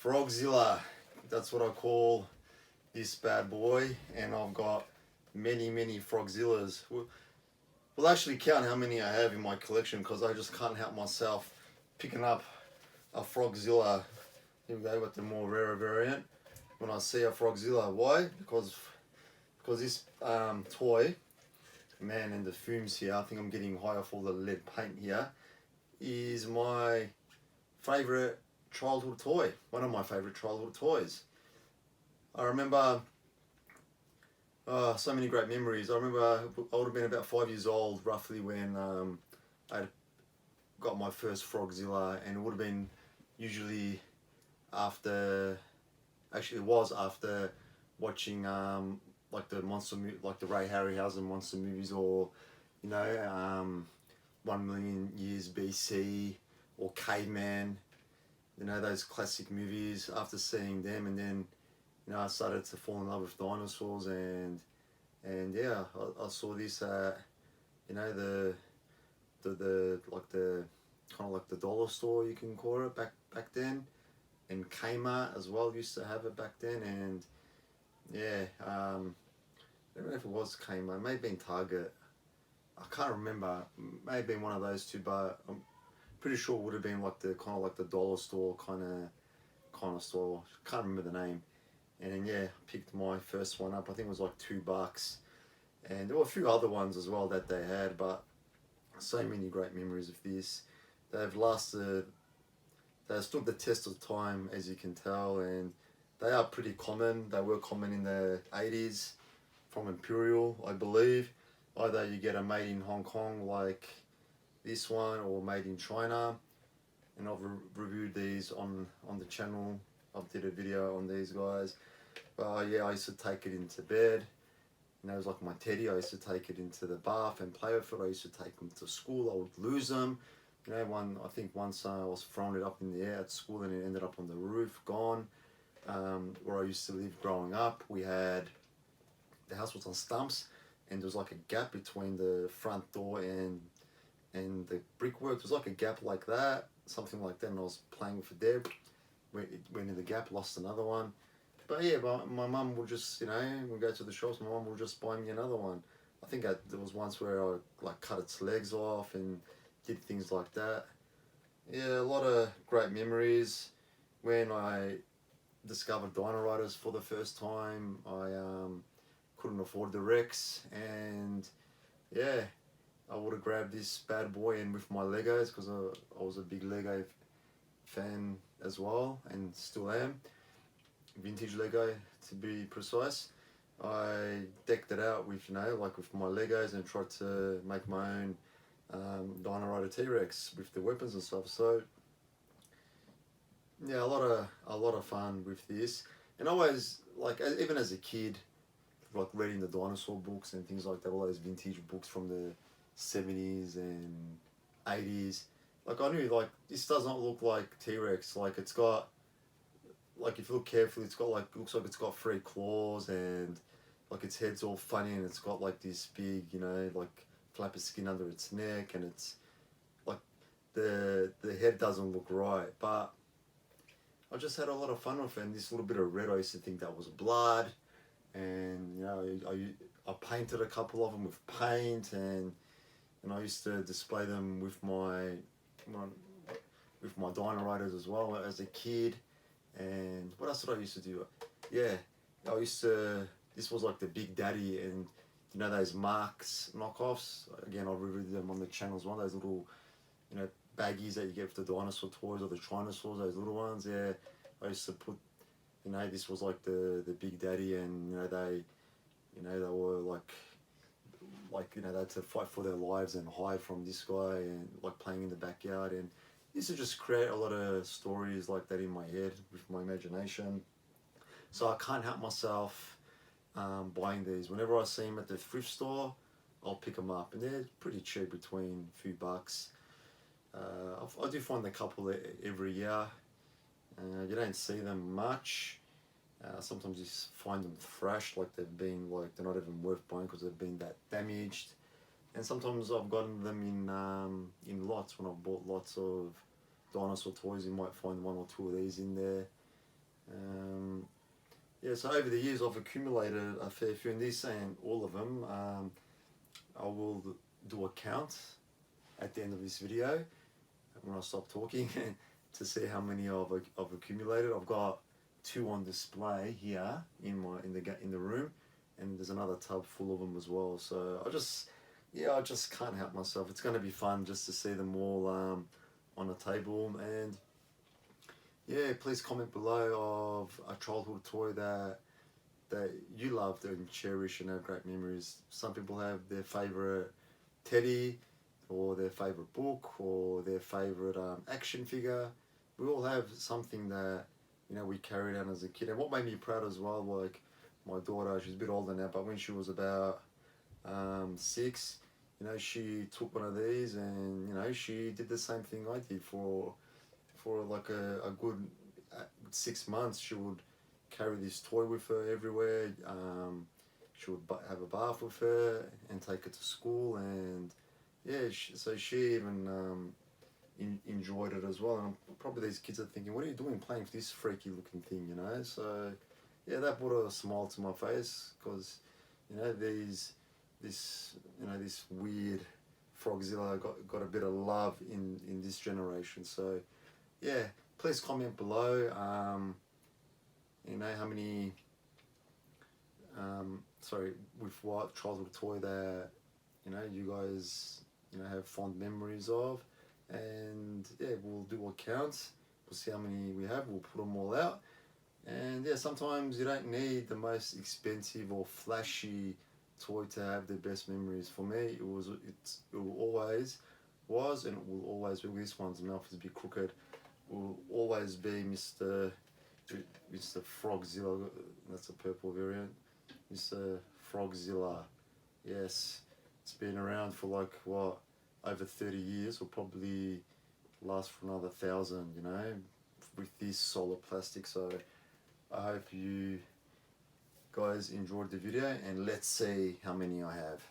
Frogzilla, that's what I call this bad boy, and I've got many Frogzillas. We'll actually count how many I have in my collection because I just can't help myself picking up a Frogzilla. Here we go with the more rarer variant. When I see a Frogzilla, why? Because this toy, man, and the fumes here, I think I'm getting high off all the lead paint here, is my favourite childhood toy. One of my favourite childhood toys. I remember so many great memories. I remember I would have been about 5 years old roughly when I got my first Frogzilla, and it would have been usually after, actually it was after watching like the like the Ray Harryhausen monster movies, or you know 1,000,000 Years BC or Caveman, you know, those classic movies. After seeing them, and then I started to fall in love with dinosaurs, and yeah, I saw this you know, the like the kind of like the dollar store, you can call it, back then, and Kmart as well used to have it back then. And yeah, I don't know if it was Kmart, it may have been Target, I can't remember, may have been one of those two, but I'm pretty sure it would have been like the kind of like the dollar store kind of store. Can't remember the name. And then yeah, I picked my first one up. I think it was like $2, and there were a few other ones as well that they had, but so many great memories of this. They've lasted, they've stood the test of time, as you can tell, and they are pretty common. They were common in the 80s from Imperial, I believe. Either you get a made in Hong Kong like this one, or made in China. And I've reviewed these on the channel. I've did a video on these guys. But yeah, I used to take it into bed. You know, it was like my teddy. I used to take it into the bath and play with it. I used to take them to school. I would lose them. You know, I think once I was throwing it up in the air at school, and it ended up on the roof, gone. Where I used to live growing up, we had, the house was on stumps, and there was like a gap between the front door and the brickwork. It was like a gap like that, something like that, and I was playing with it there. It went in the gap, lost another one. But yeah, my mum would just, you know, we'd go to the shops, my mum would just buy me another one. I think there was once where I like cut its legs off and did things like that. Yeah, a lot of great memories. When I discovered Dino Riders for the first time, I couldn't afford the Rex, and yeah, I would have grabbed this bad boy in with my Legos, because I was a big Lego fan as well, and still am. Vintage Lego, to be precise. I decked it out with, you know, like with my Legos, and tried to make my own Dino Rider T-Rex with the weapons and stuff. So yeah, a lot of fun with this. And always, like, even as a kid, like reading the dinosaur books and things like that, all those vintage books from the 70s and 80s. Like, I knew, like, this does not look like T-Rex. Like, it's got, like, if you look carefully, it's got like, looks like it's got 3 claws, and like its head's all funny, and it's got like this big, you know, like flap of skin under its neck, and it's like the head doesn't look right. But I just had a lot of fun with it, and this little bit of red, I used to think that was blood. And you know, I painted a couple of them with paint, and I used to display them with my Dino Riders as well as a kid. And what else did I used to do? Yeah, I used to, this was like the Big Daddy, and you know those Marks knockoffs. Again, I reviewed them on the channel as well. Those little, you know, baggies that you get for the dinosaur toys, or the Trinosaurs, those little ones. Yeah, I used to put, you know, this was like the Big Daddy, and you know they were like you know, they had to fight for their lives and hide from this guy, and like playing in the backyard, and used to just create a lot of stories like that in my head with my imagination. So I can't help myself buying these. Whenever I see them at the thrift store, I'll pick them up, and they're pretty cheap, between a few bucks. I do find a couple every year. You don't see them much. Sometimes you find them thrashed, like they've been, like they're not even worth buying because they've been that damaged. And sometimes I've gotten them in lots. When I've bought lots of dinosaur toys, you might find 1 or 2 of these in there. Yeah, so over the years I've accumulated a fair few, and these ain't all of them. I will do a count at the end of this video when I stop talking to see how many I've accumulated. I've got 2 on display here in the room, and there's another tub full of them as well. So I just can't help myself. It's going to be fun just to see them all on the table. And yeah, please comment below of a childhood toy that you loved and cherish and have great memories. Some people have their favourite teddy, or their favourite book, or their favourite action figure. We all have something that, you know, we carried on as a kid. And what made me proud as well, like my daughter, she's a bit older now, but when she was about 6, you know, she took one of these, and you know, she did the same thing I did for like a good 6 months. She would carry this toy with her everywhere. She would have a bath with her and take it to school, and yeah, so she even enjoyed it as well. And probably these kids are thinking, what are you doing playing with this freaky looking thing, you know? So yeah, that brought a smile to my face, because you know, this weird Frogzilla got a bit of love in this generation. So yeah, please comment below, you know, how many with what childhood toy that, you know, you guys, you know, have fond memories of. And yeah, we'll do a count. We'll see how many we have. We'll put them all out. And yeah, sometimes you don't need the most expensive or flashy toy to have the best memories. For me, it always was, and it will always be. This one's mouth is a bit crooked. Will always be Mr. Frogzilla. That's a purple variant. Mr. Frogzilla. Yes, it's been around for like what, over 30 years, or probably last for another 1,000, you know, with this solid plastic. So I hope you guys enjoyed the video, and let's see how many I have.